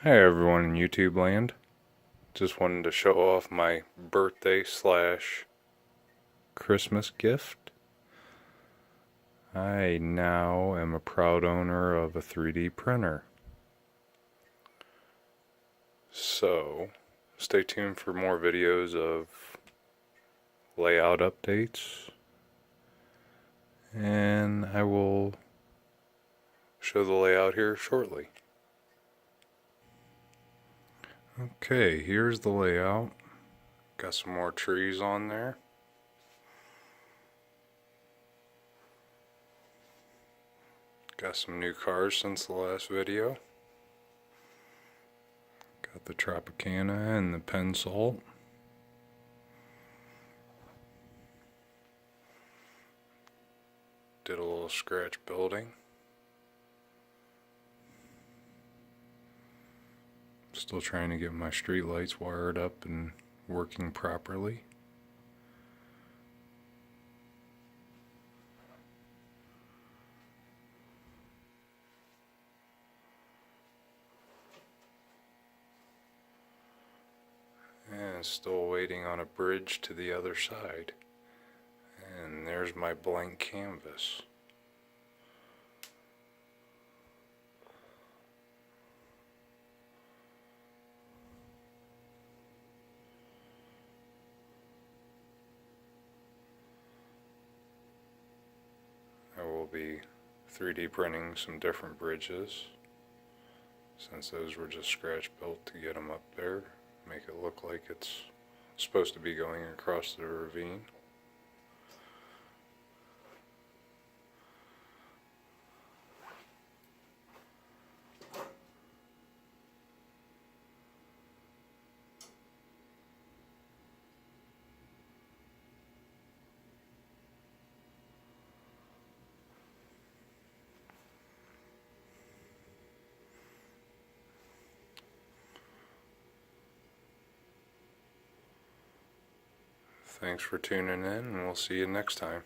Hey everyone in YouTube land. Just wanted to show off my birthday slash Christmas gift. I now am a proud owner of a 3D printer. So, stay tuned for more videos of layout updates. And I will show the layout here shortly. Okay, here's the layout. Got some more trees on there. Got some new cars since the last video. Got the Tropicana and the Pensalt. Did a little scratch building. Still trying to get my street lights wired up and working properly. And still waiting on a bridge to the other side. And there's my blank canvas. I will be 3D printing some different bridges, since those were just scratch built to get them up there, make it look like it's supposed to be going across the ravine. Thanks for tuning in, and we'll see you next time.